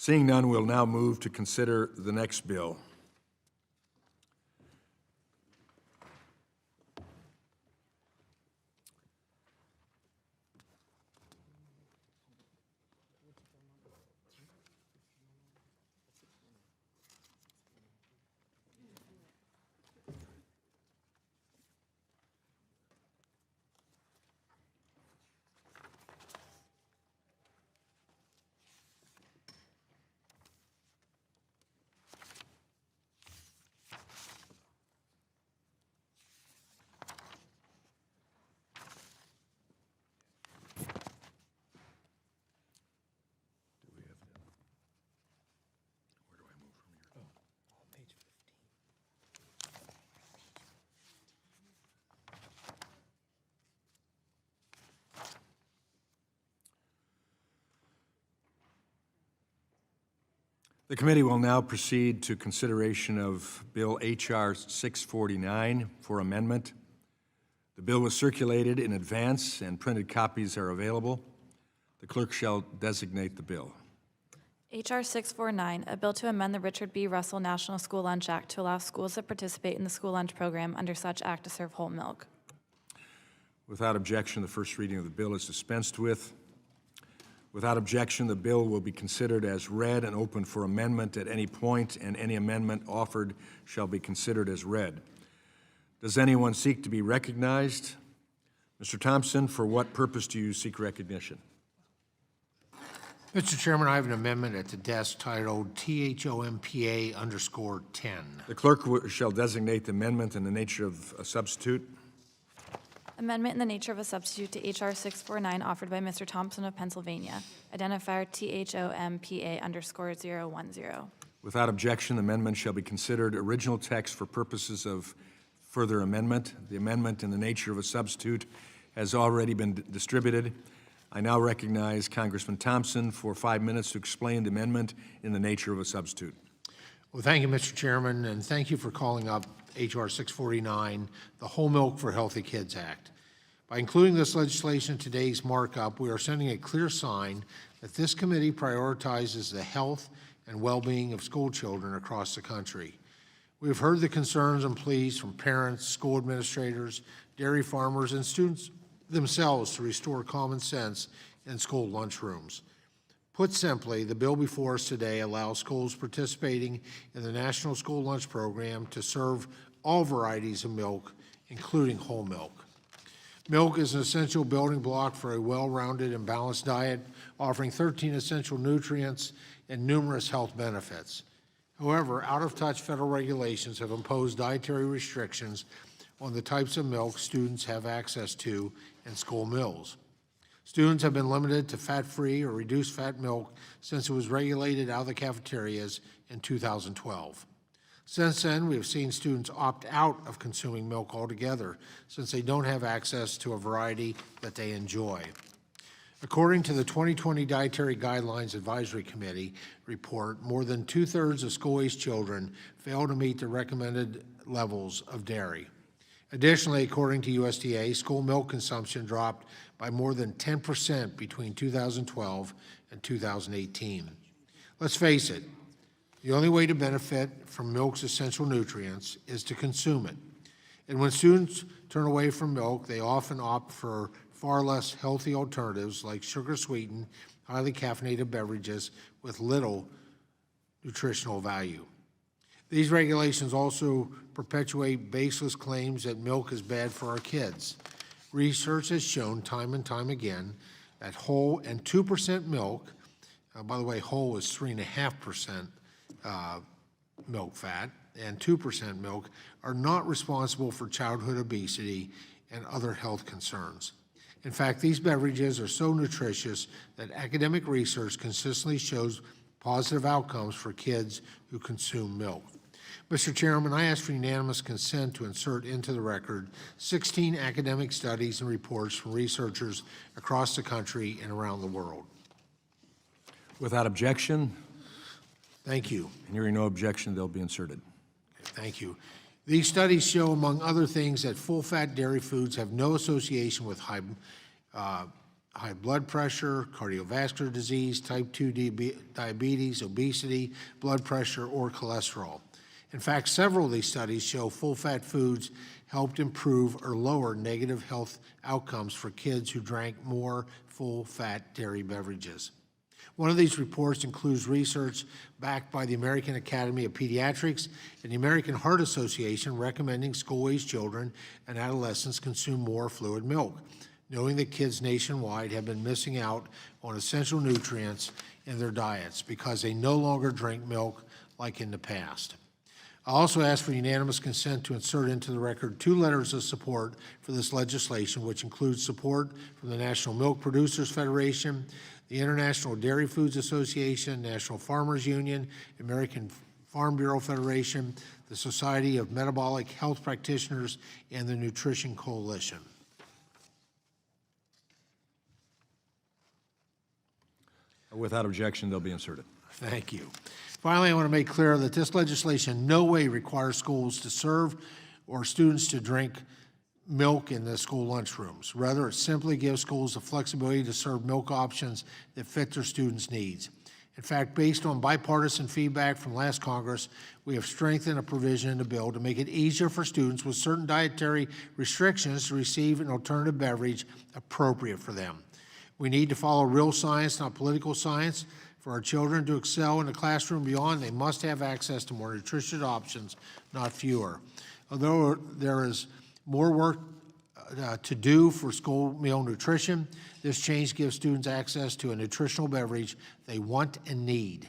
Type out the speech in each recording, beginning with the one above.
Seeing none, we'll now move to consider the next bill. The committee will now proceed to consideration of Bill H.R. 649 for amendment. The bill was circulated in advance and printed copies are available. The clerk shall designate the bill. H.R. 649, a bill to amend the Richard B. Russell National School Lunch Act to allow schools that participate in the school lunch program under such act to serve whole milk. Without objection, the first reading of the bill is dispensed with. Without objection, the bill will be considered as read and open for amendment at any point, and any amendment offered shall be considered as read. Does anyone seek to be recognized? Mr. Thompson, for what purpose do you seek recognition? Mr. Chairman, I have an amendment at the desk titled THOMPA_10. The clerk shall designate the amendment in the nature of a substitute. Amendment in the nature of a substitute to H.R. 649 offered by Mr. Thompson of Pennsylvania. Identifier THOMPA_010. Without objection, the amendment shall be considered original text for purposes of further amendment. The amendment in the nature of a substitute has already been distributed. I now recognize Congressman Thompson for 5 minutes to explain the amendment in the nature of a substitute. Well, thank you, Mr. Chairman, and thank you for calling up H.R. 649, the Whole Milk for Healthy Kids Act. By including this legislation in today's markup, we are sending a clear sign that this committee prioritizes the health and well-being of school children across the country. We have heard the concerns and pleas from parents, school administrators, dairy farmers, and students themselves to restore common sense in school lunchrooms. Put simply, the bill before us today allows schools participating in the National School Lunch Program to serve all varieties of milk, including whole milk. Milk is an essential building block for a well-rounded and balanced diet, offering 13 essential nutrients and numerous health benefits. However, out-of-touch federal regulations have imposed dietary restrictions on the types of milk students have access to in school meals. Students have been limited to fat-free or reduced-fat milk since it was regulated out of the cafeterias in 2012. Since then, we have seen students opt out of consuming milk altogether since they don't have access to a variety that they enjoy. According to the 2020 Dietary Guidelines Advisory Committee report, more than 2/3 of school-aged children fail to meet the recommended levels of dairy. Additionally, according to USDA, school milk consumption dropped by more than 10% between 2012 and 2018. Let's face it, the only way to benefit from milk's essential nutrients is to consume it. And when students turn away from milk, they often opt for far less healthy alternatives like sugar-sweetened, highly caffeinated beverages with little nutritional value. These regulations also perpetuate baseless claims that milk is bad for our kids. Research has shown time and time again that whole and 2% milk, by the way, whole is 3.5% milk fat, and 2% milk are not responsible for childhood obesity and other health concerns. In fact, these beverages are so nutritious that academic research consistently shows positive outcomes for kids who consume milk. Mr. Chairman, I ask for unanimous consent to insert into the record 16 academic studies and reports from researchers across the country and around the world. Without objection? Thank you. And hearing no objection, they'll be inserted. Thank you. These studies show, among other things, that full-fat dairy foods have no association with high blood pressure, cardiovascular disease, type 2 diabetes, obesity, blood pressure, or cholesterol. In fact, several of these studies show full-fat foods helped improve or lower negative health outcomes for kids who drank more full-fat dairy beverages. One of these reports includes research backed by the American Academy of Pediatrics and the American Heart Association recommending school-aged children and adolescents consume more fluid milk, knowing that kids nationwide have been missing out on essential nutrients in their diets because they no longer drink milk like in the past. I also ask for unanimous consent to insert into the record 2 letters of support for this legislation, which includes support from the National Milk Producers Federation, the International Dairy Foods Association, National Farmers Union, American Farm Bureau Federation, the Society of Metabolic Health Practitioners, and the Nutrition Coalition. Without objection, they'll be inserted. Thank you. Finally, I want to make clear that this legislation in no way requires schools to serve or students to drink milk in the school lunchrooms. Rather, it simply gives schools the flexibility to serve milk options that fit their students' needs. In fact, based on bipartisan feedback from last Congress, we have strengthened a provision in the bill to make it easier for students with certain dietary restrictions to receive an alternative beverage appropriate for them. We need to follow real science, not political science. For our children to excel in the classroom and beyond, they must have access to more nutritious options, not fewer. Although there is more work to do for school meal nutrition, this change gives students access to a nutritional beverage they want and need.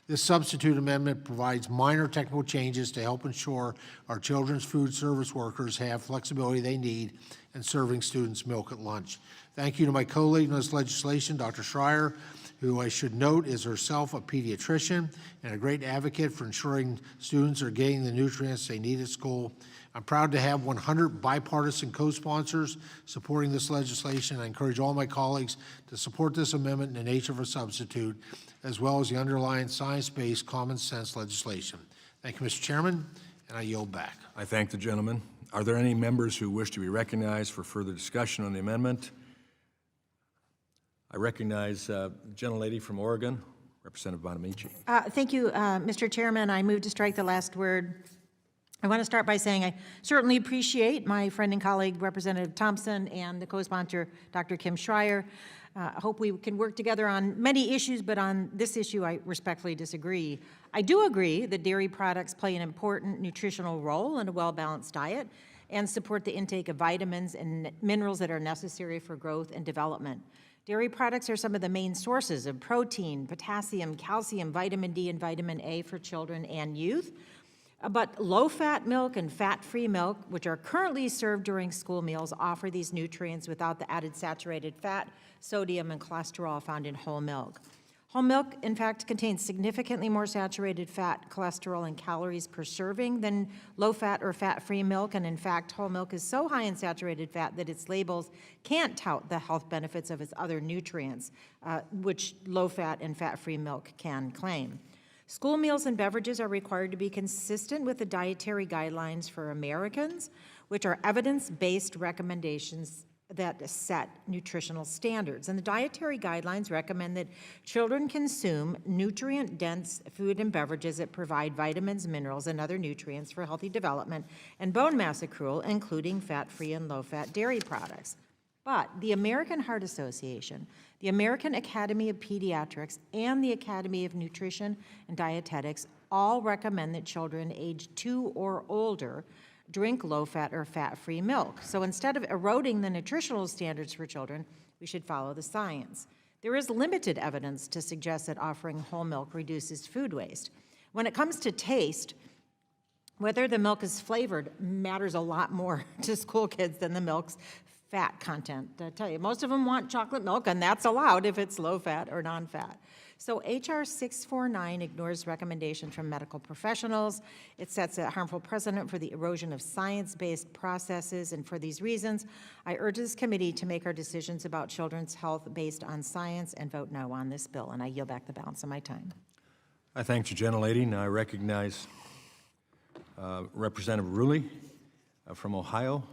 This substitute amendment provides minor technical changes to help ensure our children's food service workers have flexibility they need in serving students milk at lunch. Thank you to my co-lead on this legislation, Dr. Schreier, who I should note is herself a pediatrician and a great advocate for ensuring students are getting the nutrients they need at school. I'm proud to have 100 bipartisan co-sponsors supporting this legislation. I encourage all my colleagues to support this amendment in the nature of a substitute, as well as the underlying science-based common sense legislation. Thank you, Mr. Chairman, and I yield back. I thank the gentleman. Are there any members who wish to be recognized for further discussion on the amendment? I recognize the gentlelady from Oregon, Representative Bonamici. Thank you, Mr. Chairman. I move to strike the last word. I want to start by saying I certainly appreciate my friend and colleague, Representative Thompson, and the co-sponsor, Dr. Kim Schreier. I hope we can work together on many issues, but on this issue, I respectfully disagree. I do agree that dairy products play an important nutritional role in a well-balanced diet and support the intake of vitamins and minerals that are necessary for growth and development. Dairy products are some of the main sources of protein, potassium, calcium, vitamin D, and vitamin A for children and youth. But low-fat milk and fat-free milk, which are currently served during school meals, offer these nutrients without the added saturated fat, sodium, and cholesterol found in whole milk. Whole milk, in fact, contains significantly more saturated fat, cholesterol, and calories per serving than low-fat or fat-free milk, and in fact, whole milk is so high in saturated fat that its labels can't tout the health benefits of its other nutrients, which low-fat and fat-free milk can claim. School meals and beverages are required to be consistent with the dietary guidelines for Americans, which are evidence-based recommendations that set nutritional standards. And the dietary guidelines recommend that children consume nutrient-dense food and beverages that provide vitamins, minerals, and other nutrients for healthy development and bone mass accrual, including fat-free and low-fat dairy products. But the American Heart Association, the American Academy of Pediatrics, and the Academy of Nutrition and Dietetics all recommend that children aged 2 or older drink low-fat or fat-free milk. So instead of eroding the nutritional standards for children, we should follow the science. There is limited evidence to suggest that offering whole milk reduces food waste. When it comes to taste, whether the milk is flavored matters a lot more to school kids than the milk's fat content. I tell you, most of them want chocolate milk, and that's allowed if it's low-fat or non-fat. So HR 649 ignores recommendations from medical professionals. It sets a harmful precedent for the erosion of science-based processes, and for these reasons, I urge this committee to make our decisions about children's health based on science and vote no on this bill, and I yield back the balance of my time. I thank you, gentlelady. Now I recognize Representative Rulli from Ohio.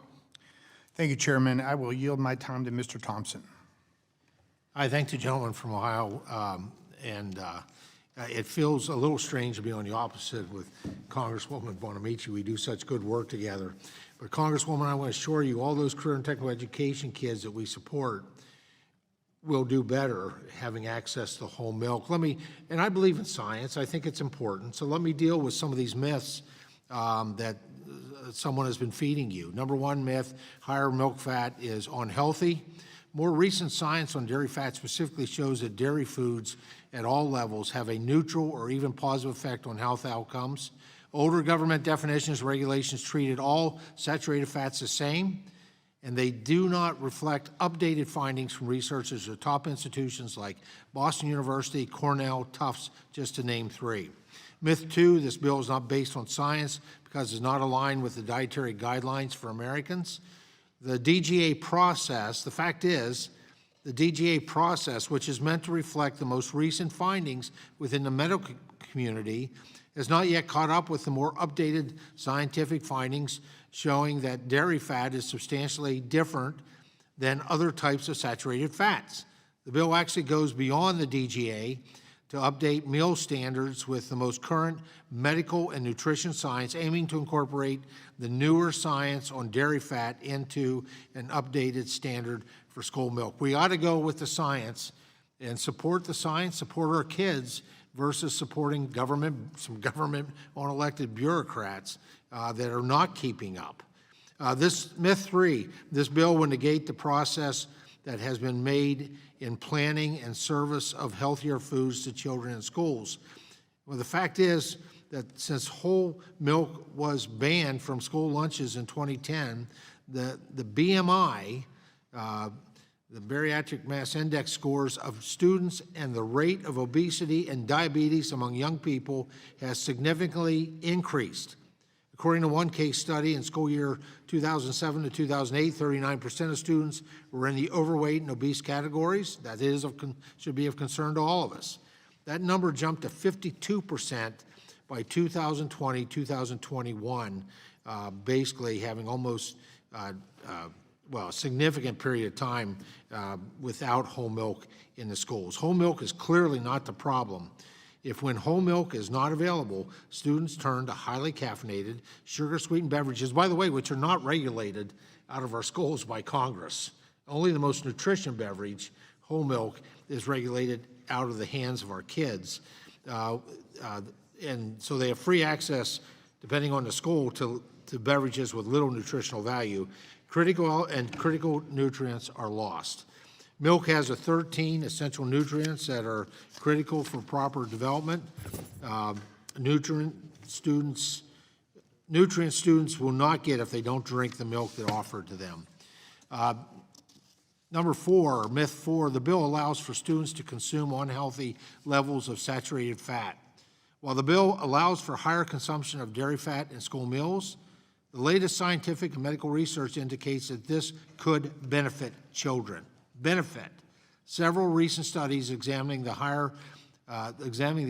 Thank you, Chairman. I will yield my time to Mr. Thompson. I thank the gentleman from Ohio, it feels a little strange to be on the opposite with Congresswoman Bonamici. We do such good work together. But Congresswoman, I want to assure you, all those career and technical education kids that we support will do better having access to whole milk. And I believe in science. I think it's important. So let me deal with some of these myths that someone has been feeding you. Number one myth, higher milk fat is unhealthy. More recent science on dairy fat specifically shows that dairy foods at all levels have a neutral or even positive effect on health outcomes. Older government definitions, regulations treated all saturated fats the same, and they do not reflect updated findings from researchers at top institutions like Boston University, Cornell, Tufts, just to name three. Myth two, this bill is not based on science because it's not aligned with the dietary guidelines for Americans. The DGA process, the fact is, the DGA process, which is meant to reflect the most recent findings within the medical community, has not yet caught up with the more updated scientific findings showing that dairy fat is substantially different than other types of saturated fats. The bill actually goes beyond the DGA to update meal standards with the most current medical and nutrition science, aiming to incorporate the newer science on dairy fat into an updated standard for school milk. We ought to go with the science and support the science, support our kids, versus supporting some government unelected bureaucrats that are not keeping up. This myth three, this bill will negate the process that has been made in planning and service of healthier foods to children in schools. Well, the fact is that since whole milk was banned from school lunches in 2010, the BMI, the bariatric mass index scores of students and the rate of obesity and diabetes among young people has significantly increased. According to one case study, in school year 2007 to 2008, 39% of students were in the overweight and obese categories. That should be of concern to all of us. That number jumped to 52% by 2020, 2021, basically having almost a significant period of time without whole milk in the schools. Whole milk is clearly not the problem. If when whole milk is not available, students turn to highly caffeinated, sugar-sweetened beverages, by the way, which are not regulated out of our schools by Congress. Only the most nutritious beverage, whole milk, is regulated out of the hands of our kids. And so they have free access, depending on the school, to beverages with little nutritional value. Critical nutrients are lost. Milk has 13 essential nutrients that are critical for proper development. Nutrient students will not get if they don't drink the milk that's offered to them. Number four, myth four, the bill allows for students to consume unhealthy levels of saturated fat. While the bill allows for higher consumption of dairy fat in school meals, the latest scientific and medical research indicates that this could benefit children. Several recent studies examining the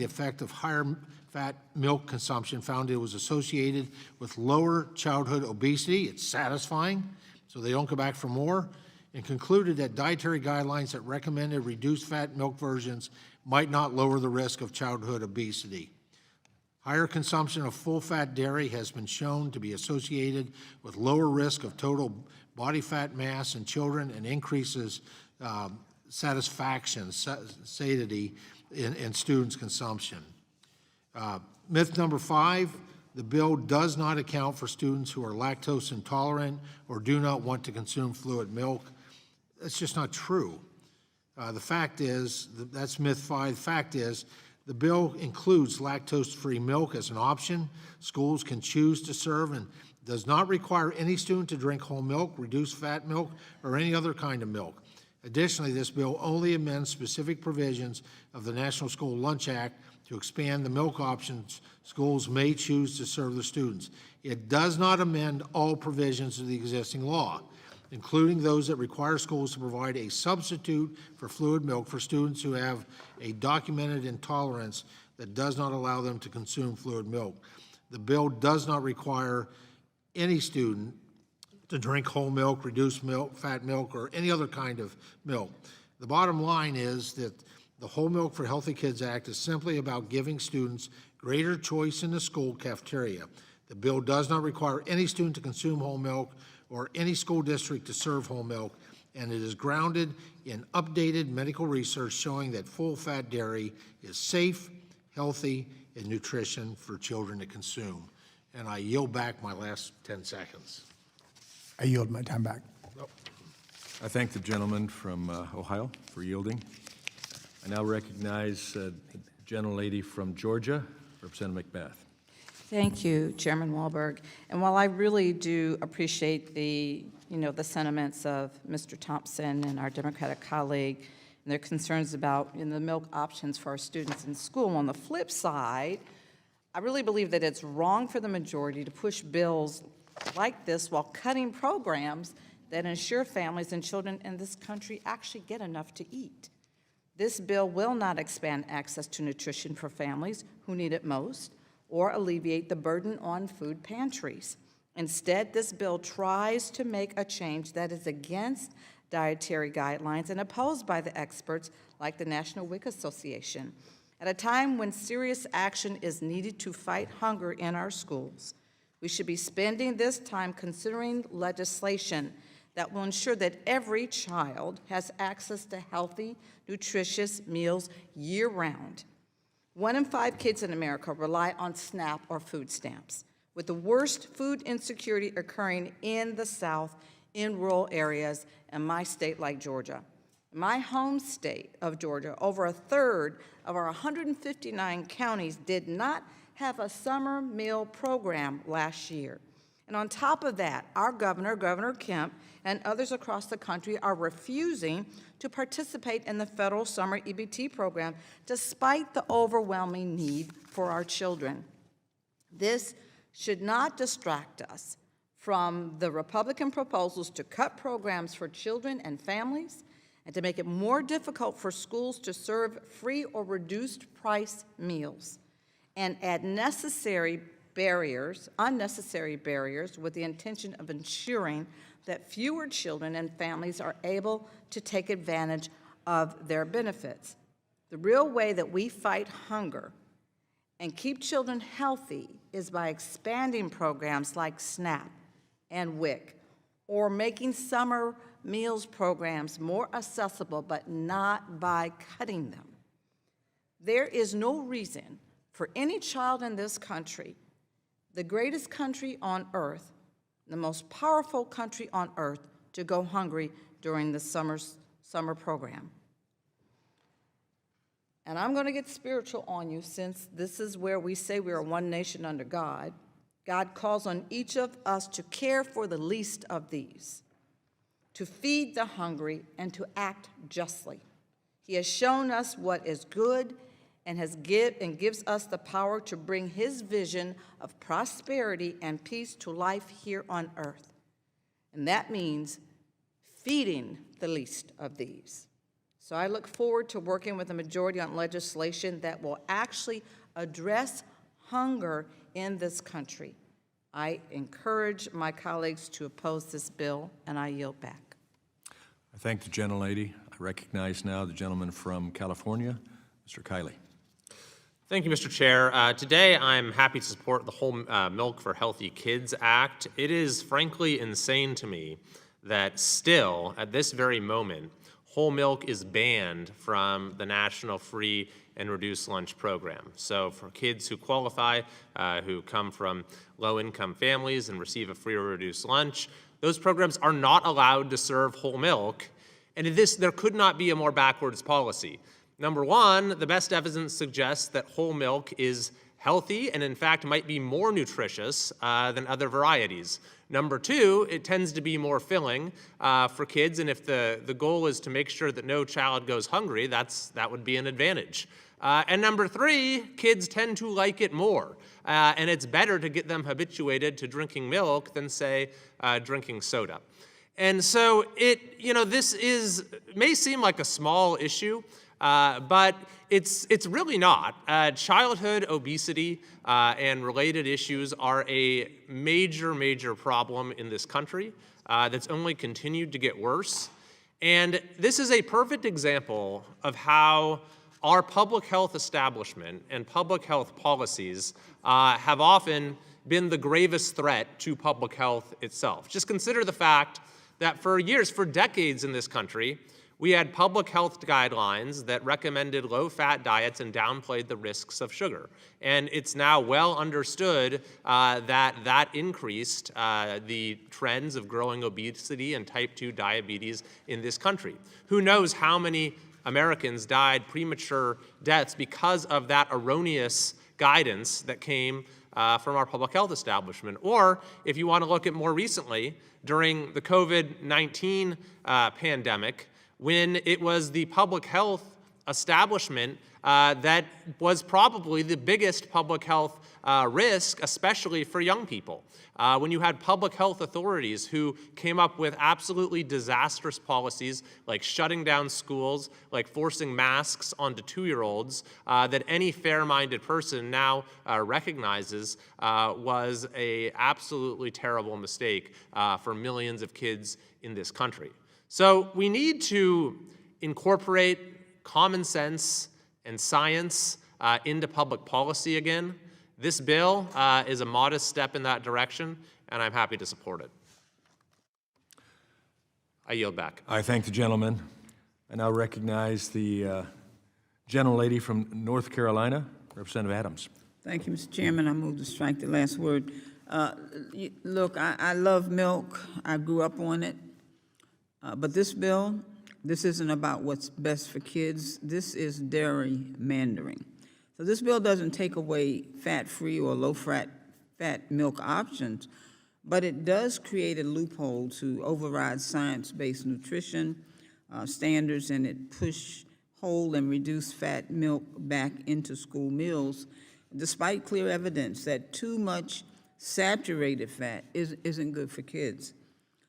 effect of higher fat milk consumption found it was associated with lower childhood obesity. It's satisfying, so they don't go back for more, and concluded that dietary guidelines that recommended reduced fat milk versions might not lower the risk of childhood obesity. Higher consumption of full-fat dairy has been shown to be associated with lower risk of total body fat mass in children and increases satisfaction, satiety in students' consumption. Myth number five, the bill does not account for students who are lactose intolerant or do not want to consume fluid milk. That's just not true. The fact is, that's myth five. The fact is, the bill includes lactose-free milk as an option. Schools can choose to serve and does not require any student to drink whole milk, reduced fat milk, or any other kind of milk. Additionally, this bill only amends specific provisions of the National School Lunch Act to expand the milk options schools may choose to serve their students. It does not amend all provisions of the existing law, including those that require schools to provide a substitute for fluid milk for students who have a documented intolerance that does not allow them to consume fluid milk. The bill does not require any student to drink whole milk, reduced milk, fat milk, or any other kind of milk. The bottom line is that the Whole Milk for Healthy Kids Act is simply about giving students greater choice in the school cafeteria. The bill does not require any student to consume whole milk or any school district to serve whole milk, and it is grounded in updated medical research showing that full-fat dairy is safe, healthy, and nutrition for children to consume. And I yield back my last 10 seconds. I yield my time back. I thank the gentleman from Ohio for yielding. I now recognize the gentlelady from Georgia, Representative McBeth. Thank you, Chairman Walberg. And while I really do appreciate the sentiments of Mr. Thompson and our Democratic colleague and their concerns about the milk options for our students in school, on the flip side, I really believe that it's wrong for the majority to push bills like this while cutting programs that ensure families and children in this country actually get enough to eat. This bill will not expand access to nutrition for families who need it most or alleviate the burden on food pantries. Instead, this bill tries to make a change that is against dietary guidelines and opposed by the experts like the National WIC Association. At a time when serious action is needed to fight hunger in our schools, we should be spending this time considering legislation that will ensure that every child has access to healthy, nutritious meals year-round. 1 in 5 kids in America rely on SNAP or food stamps, with the worst food insecurity occurring in the South, in rural areas, in my state like Georgia. In my home state of Georgia, over a third of our 159 counties did not have a summer meal program last year. And on top of that, our governor, Governor Kemp, and others across the country are refusing to participate in the federal summer EBT program despite the overwhelming need for our children. This should not distract us from the Republican proposals to cut programs for children and families and to make it more difficult for schools to serve free or reduced price meals and add unnecessary barriers with the intention of ensuring that fewer children and families are able to take advantage of their benefits. The real way that we fight hunger and keep children healthy is by expanding programs like SNAP and WIC, or making summer meals programs more accessible, but not by cutting them. There is no reason for any child in this country, the greatest country on earth, the most powerful country on earth, to go hungry during the summer program. And I'm going to get spiritual on you, since this is where we say we are one nation under God. God calls on each of us to care for the least of these, to feed the hungry, and to act justly. He has shown us what is good and gives us the power to bring his vision of prosperity and peace to life here on earth. And that means feeding the least of these. So I look forward to working with the majority on legislation that will actually address hunger in this country. I encourage my colleagues to oppose this bill, and I yield back. I thank the gentlelady. I recognize now the gentleman from California, Mr. Kiley. Thank you, Mr. Chair. Today, I'm happy to support the Whole Milk for Healthy Kids Act. It is frankly insane to me that still, at this very moment, whole milk is banned from the National Free and Reduced Lunch Program. So for kids who qualify, who come from low-income families and receive a free or reduced lunch, those programs are not allowed to serve whole milk. And there could not be a more backwards policy. Number one, the best evidence suggests that whole milk is healthy and in fact might be more nutritious than other varieties. Number two, it tends to be more filling for kids, and if the goal is to make sure that no child goes hungry, that would be an advantage. And number three, kids tend to like it more, and it's better to get them habituated to drinking milk than, say, drinking soda. And so this may seem like a small issue, but it's really not. Childhood obesity and related issues are a major problem in this country that's only continued to get worse. And this is a perfect example of how our public health establishment and public health policies have often been the gravest threat to public health itself. Just consider the fact that for years, for decades in this country, we had public health guidelines that recommended low-fat diets and downplayed the risks of sugar. And it's now well understood that increased the trends of growing obesity and type 2 diabetes in this country. Who knows how many Americans died premature deaths because of that erroneous guidance that came from our public health establishment. Or if you want to look at more recently, during the COVID-19 pandemic, when it was the public health establishment that was probably the biggest public health risk, especially for young people. When you had public health authorities who came up with absolutely disastrous policies like shutting down schools, like forcing masks onto 2-year-olds, that any fair-minded person now recognizes was an absolutely terrible mistake for millions of kids in this country. So we need to incorporate common sense and science into public policy again. This bill is a modest step in that direction, and I'm happy to support it. I yield back. I thank the gentleman. I now recognize the gentlelady from North Carolina, Representative Adams. Thank you, Mr. Chairman. I move to strike the last word. Look, I love milk. I grew up on it. But this bill, this isn't about what's best for kids. This is dairy mandering. So this bill doesn't take away fat-free or low-fat milk options, but it does create a loophole to override science-based nutrition standards, and it push whole and reduced fat milk back into school meals, despite clear evidence that too much saturated fat isn't good for kids.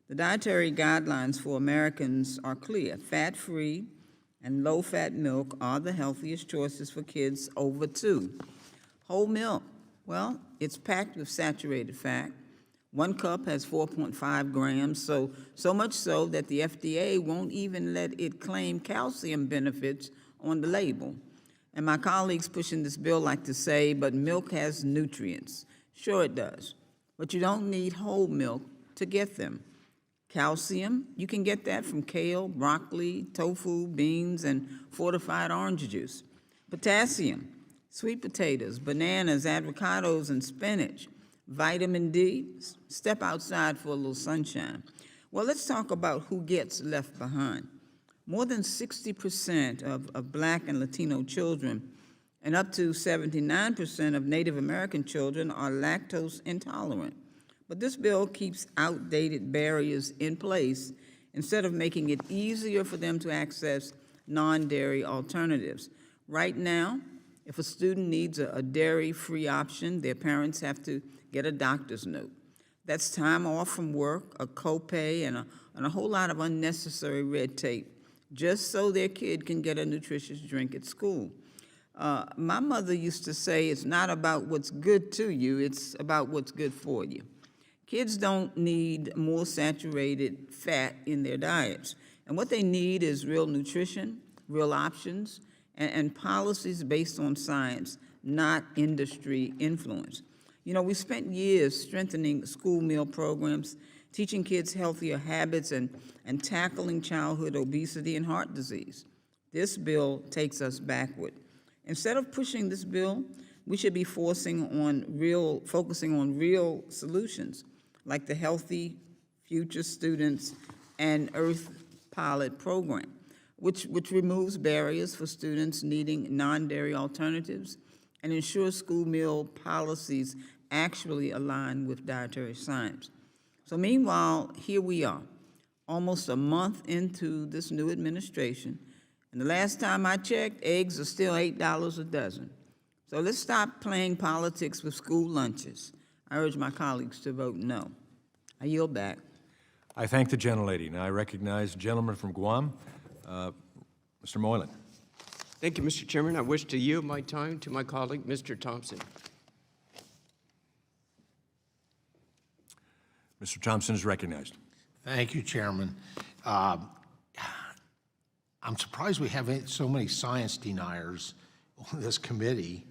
The dietary guidelines for Americans are clear. Fat-free and low-fat milk are the healthiest choices for kids over 2. Whole milk, well, it's packed with saturated fat. 1 cup has 4.5 grams, so much so that the FDA won't even let it claim calcium benefits on the label. And my colleagues pushing this bill like to say, but milk has nutrients. Sure it does, but you don't need whole milk to get them. Calcium, you can get that from kale, broccoli, tofu, beans, and fortified orange juice. Potassium, sweet potatoes, bananas, avocados, and spinach. Vitamin D, step outside for a little sunshine. Well, let's talk about who gets left behind. More than 60% of Black and Latino children and up to 79% of Native American children are lactose intolerant. But this bill keeps outdated barriers in place instead of making it easier for them to access non-dairy alternatives. Right now, if a student needs a dairy-free option, their parents have to get a doctor's note. That's time off from work, a copay, and a whole lot of unnecessary red tape, just so their kid can get a nutritious drink at school. My mother used to say, it's not about what's good to you, it's about what's good for you. Kids don't need more saturated fat in their diets. And what they need is real nutrition, real options, and policies based on science, not industry influence. You know, we spent years strengthening school meal programs, teaching kids healthier habits, and tackling childhood obesity and heart disease. This bill takes us backward. Instead of pushing this bill, we should be focusing on real solutions, like the Healthy Future Students and Earth Pilot program, which removes barriers for students needing non-dairy alternatives and ensures school meal policies actually align with dietary science. So meanwhile, here we are, almost a month into this new administration, and the last time I checked, eggs are still $8 a dozen. So let's stop playing politics with school lunches. I urge my colleagues to vote no. I yield back. I thank the gentlelady. Now I recognize the gentleman from Guam, Mr. Moylan. Thank you, Mr. Chairman. I wish to yield my time to my colleague, Mr. Thompson. Mr. Thompson is recognized. Thank you, Chairman. I'm surprised we have so many science deniers on this committee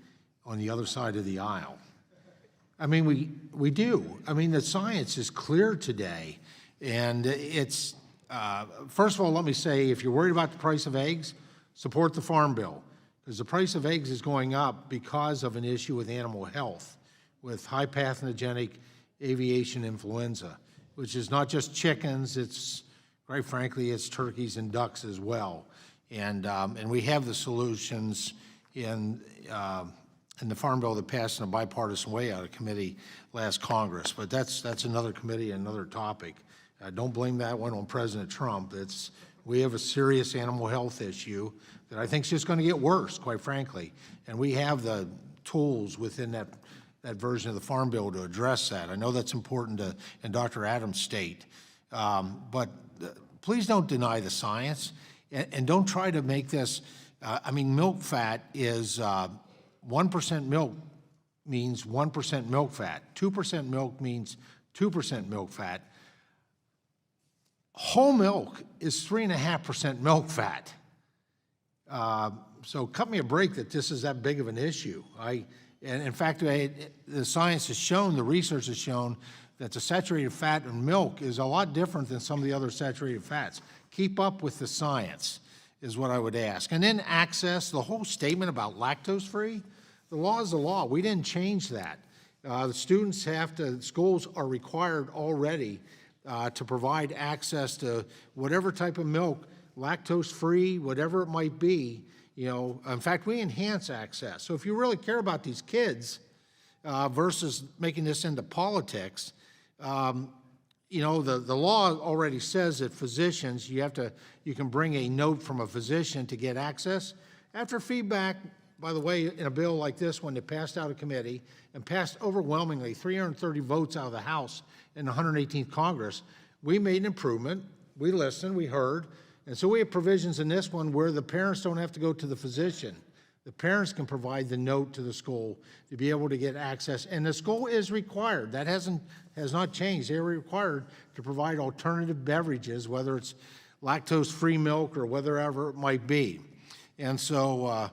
on the other side of the aisle. I mean, we do. I mean, the science is clear today, and it's, first of all, let me say, if you're worried about the price of eggs, support the Farm Bill, because the price of eggs is going up because of an issue with animal health, with high pathogenic aviation influenza, which is not just chickens, it's, quite frankly, it's turkeys and ducks as well. And we have the solutions in the Farm Bill that passed in a bipartisan way out of committee last Congress. But that's another committee, another topic. Don't blame that one on President Trump. We have a serious animal health issue that I think is just going to get worse, quite frankly. And we have the tools within that version of the Farm Bill to address that. I know that's important in Dr. Adams' state. But please don't deny the science, and don't try to make this, I mean, milk fat is 1% milk means 1% milk fat. 2% milk means 2% milk fat. Whole milk is 3.5% milk fat. So cut me a break that this is that big of an issue. And in fact, the science has shown, the research has shown that the saturated fat in milk is a lot different than some of the other saturated fats. Keep up with the science is what I would ask. And then access, the whole statement about lactose-free, the law is the law. We didn't change that. The students schools are required already to provide access to whatever type of milk, lactose-free, whatever it might be. You know, in fact, we enhance access. So if you really care about these kids versus making this into politics, you know, the law already says that physicians, you can bring a note from a physician to get access. After feedback, by the way, in a bill like this one that passed out of committee and passed overwhelmingly, 330 votes out of the House in the 118th Congress, we made an improvement. We listened, we heard, and so we have provisions in this one where the parents don't have to go to the physician. The parents can provide the note to the school to be able to get access, and the school is required. That has not changed. They're required to provide alternative beverages, whether it's lactose-free milk or whatever it might be. And so,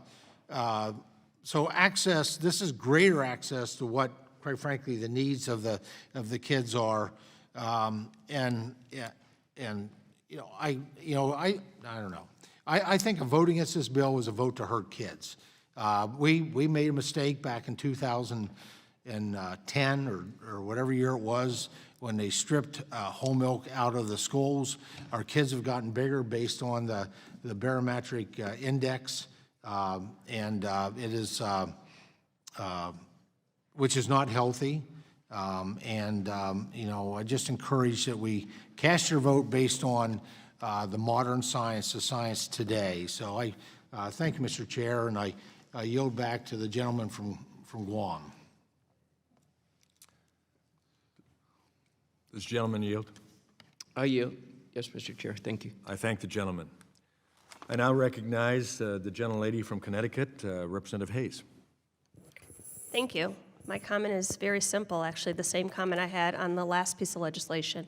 so access. This is greater access to what, quite frankly, the needs of the kids are, and you know, I don't know. I think a vote against this bill was a vote to hurt kids. We made a mistake back in 2010 or whatever year it was when they stripped whole milk out of the schools. Our kids have gotten bigger based on the barometric index, and it is which is not healthy. You know, I just encourage that we cast your vote based on the modern science, the science today. So I thank you, Mr. Chair, and I yield back to the gentleman from Guam. Does the gentleman yield? I yield. Yes, Mr. Chair. Thank you. I thank the gentleman. I now recognize the gentlelady from Connecticut, Representative Hayes. Thank you. My comment is very simple, actually, the same comment I had on the last piece of legislation.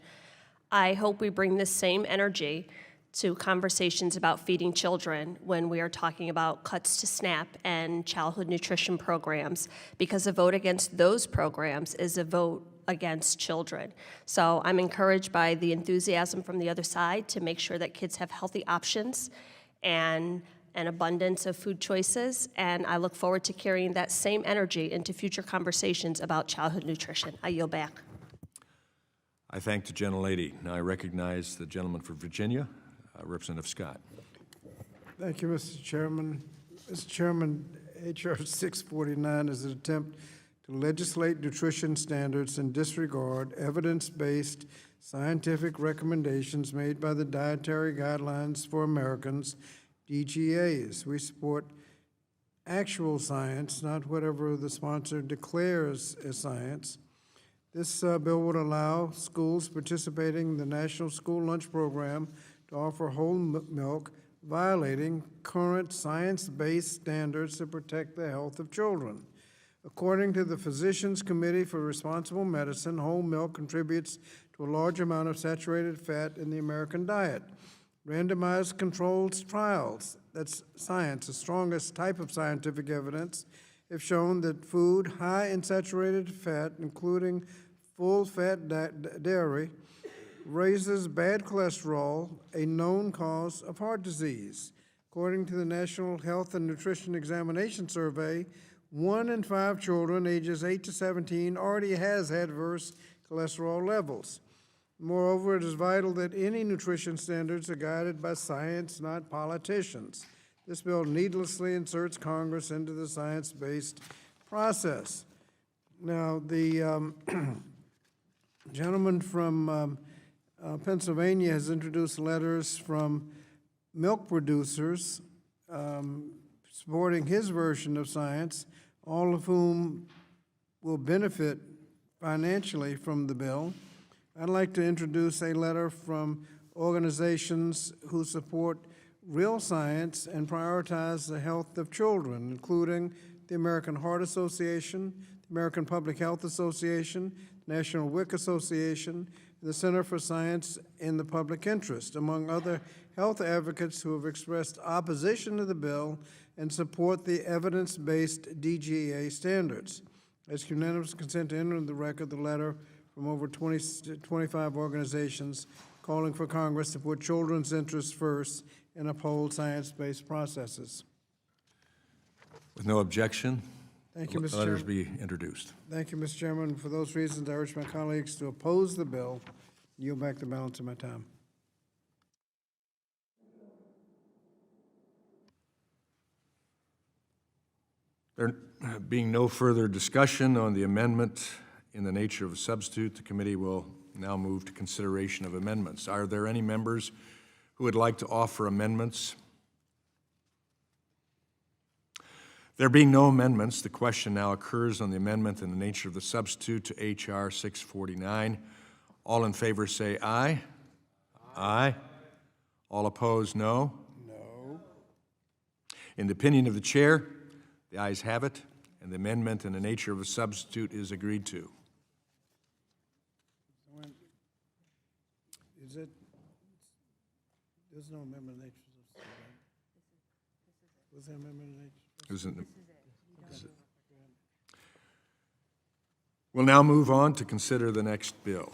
I hope we bring this same energy to conversations about feeding children when we are talking about cuts to SNAP and childhood nutrition programs, because a vote against those programs is a vote against children. So I'm encouraged by the enthusiasm from the other side to make sure that kids have healthy options and an abundance of food choices, and I look forward to carrying that same energy into future conversations about childhood nutrition. I yield back. I thank the gentlelady. Now I recognize the gentleman from Virginia, Representative Scott. Thank you, Mr. Chairman. Mr. Chairman, H.R. 649 is an attempt to legislate nutrition standards and disregard evidence-based scientific recommendations made by the Dietary Guidelines for Americans, DGAs. We support actual science, not whatever the sponsor declares as science. This bill would allow schools participating in the National School Lunch Program to offer whole milk, violating current science-based standards to protect the health of children. According to the Physicians Committee for Responsible Medicine, whole milk contributes to a large amount of saturated fat in the American diet. randomized controlled trials. That's science, the strongest type of scientific evidence, have shown that food high in saturated fat, including full-fat dairy, raises bad cholesterol, a known cause of heart disease. According to the National Health and Nutrition Examination Survey, 1 in 5 children ages 8 to 17 already has adverse cholesterol levels. Moreover, it is vital that any nutrition standards are guided by science, not politicians. This bill needlessly inserts Congress into the science-based process. Now, the gentleman from Pennsylvania has introduced letters from milk producers supporting his version of science, all of whom will benefit financially from the bill. I'd like to introduce a letter from organizations who support real science and prioritize the health of children, including the American Heart Association, the American Public Health Association, National WIC Association, the Center for Science in the Public Interest, among other health advocates who have expressed opposition to the bill and support the evidence-based DGA standards. As unanimous consent to enter into the record the letter from over 25 organizations calling for Congress to put children's interests first and uphold science-based processes. With no objection, Thank you, Mr. Chairman. letters be introduced. Thank you, Mr. Chairman. For those reasons, I urge my colleagues to oppose the bill. Yield back the balance of my time. There being no further discussion on the amendment in the nature of a substitute, the committee will now move to consideration of amendments. Are there any members who would like to offer amendments? There being no amendments, the question now occurs on the amendment in the nature of the substitute to H.R. 649. All in favor say aye. Aye. All opposed, no. No. In the opinion of the chair, the ayes have it, and the amendment in the nature of a substitute is agreed to. Is it, there's no amendment nature. Was there amendment nature? We'll now move on to consider the next bill.